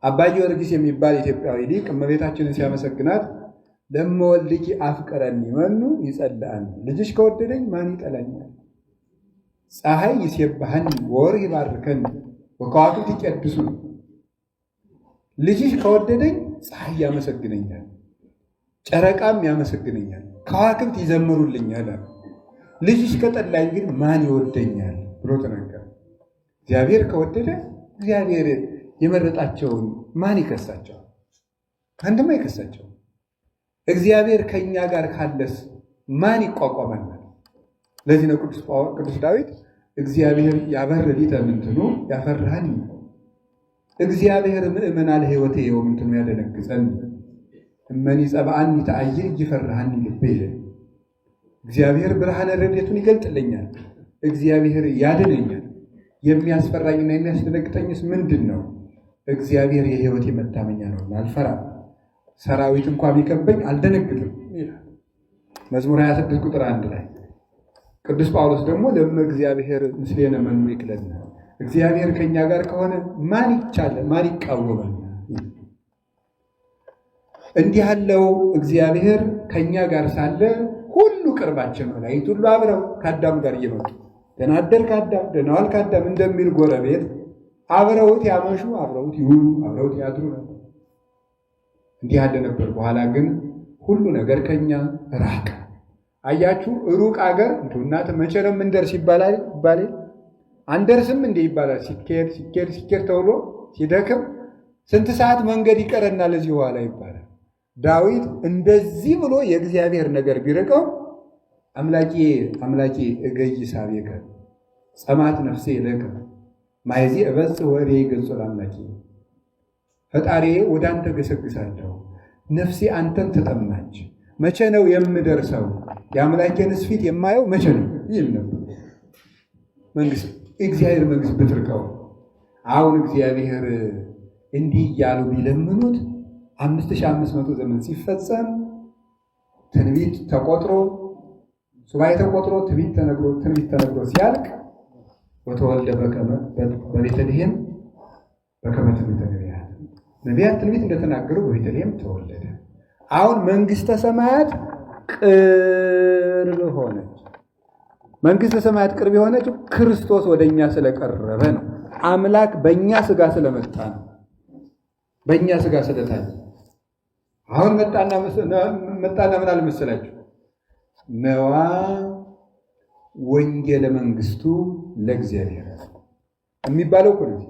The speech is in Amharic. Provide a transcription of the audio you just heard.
አባ ጊዮርጊስ የሚባል ኢትዮጵያዊ ሊቅ እመቤታችንን ሲያመሰግናት ለመወልድኪ አፍቀረኒ መኑ ይጸልአኒ፣ ልጅሽ ከወደደኝ ማን ይጠላኛል? ፀሐይ ይሴብሐኒ ወወርኅ ይባርከኒ ወከዋክብት ይቀድሱኒ። ልጅሽ ከወደደኝ ፀሐይ ያመሰግነኛል፣ ጨረቃም ያመሰግነኛል፣ ከዋክብት ይዘምሩልኛል። ልጅሽ ከጠላኝ ግን ማን ይወደኛል ብሎ ተናገረ። እግዚአብሔር ከወደደ እግዚአብሔር የመረጣቸውን ማን ይከሳቸዋል? አንድም አይከሳቸውም። እግዚአብሔር ከኛ ጋር ካለስ ማን ይቋቋመናል? ለዚህ ነው ቅዱስ ዳዊት እግዚአብሔር ያበር ሊተ ምንትኑ ያፈርሃኒ፣ እግዚአብሔር ምእመና ለሕይወቴ የምንትኑ ያደነግጸን፣ እመኒ ጸብአኒ ተአይር ይፈርሃኒ ልቤ። እግዚአብሔር ብርሃነ ረድኤቱን ይገልጥልኛል፣ እግዚአብሔር ያድነኛል። የሚያስፈራኝና የሚያስደነግጠኝስ ምንድን ነው? እግዚአብሔር የሕይወቴ መታመኛ ነው፣ አልፈራም። ሰራዊት እንኳን ቢከበኝ አልደነግጥም ይላል መዝሙር 26 ቁጥር 1 ላይ። ቅዱስ ጳውሎስ ደግሞ ለመ እግዚአብሔር ምስሌነ መኑ ይክለነ፣ እግዚአብሔር ከኛ ጋር ከሆነ ማን ይቻላል? ማን ይቃወማል? እንዲህ ያለው እግዚአብሔር ከኛ ጋር ሳለ ሁሉ ቅርባችን ነው። መላእክት ሁሉ አብረው ከአዳም ጋር እየመጡ ደህና አደርክ አዳም፣ ደህና ዋልክ አዳም እንደሚል ጎረቤት አብረውት ያመሹ፣ አብረውት ይውሉ፣ አብረውት ያድሩ ነበር። እንዲህ ያለ ነበር። በኋላ ግን ሁሉ ነገር ከኛ ራቀ። አያችሁ፣ ሩቅ አገር እናት መቼ ነው የምንደርስ ይባላል። አንደርስም እንዴ ይባላል። ሲኬድ ተውሎ ሲደክም ስንት ሰዓት መንገድ ይቀረናል እዚህ በኋላ ይባላል። ዳዊት እንደዚህ ብሎ የእግዚአብሔር ነገር ቢርቀው አምላኬ እገይ ሳቤከ ጸማት ነፍሴ ለከ ማይዚ እበጽሕ ወሬ ገጾ ለአምላኬ፣ ፈጣሪዬ ወደ አንተ ገሰግሳለሁ፣ ነፍሴ አንተን ተጠማች። መቼ ነው የምደርሰው? የአምላኬንስ ፊት የማየው መቼ ነው ይል ነበር። እግዚአብሔር መንግሥት ብትርቀው። አሁን እግዚአብሔር እንዲህ እያሉ ቢለምኑት 5500 ዘመን ሲፈጸም ትንቢት ተቆጥሮ ሱባኤ ተቆጥሮ ትንቢት ተነግሮ ሲያልቅ ወተወልደ በቤተልሔም በከመ ትንቢተ ነቢያት፣ ነቢያት ትንቢት እንደተናገሩ በቤተልሔም ተወለደ። አሁን መንግሥተ ሰማያት ቅርብ ሆነች። መንግሥተ ሰማያት ቅርብ የሆነችው ክርስቶስ ወደኛ ስለቀረበ ነው። አምላክ በእኛ ሥጋ ስለመጣ ነው። በእኛ ሥጋ ስለታየ አሁን መጣና ምን አለ መሰላችሁ? ነዋ ወንጌለ መንግሥቱ ለእግዚአብሔር የሚባለው እኮ ነው።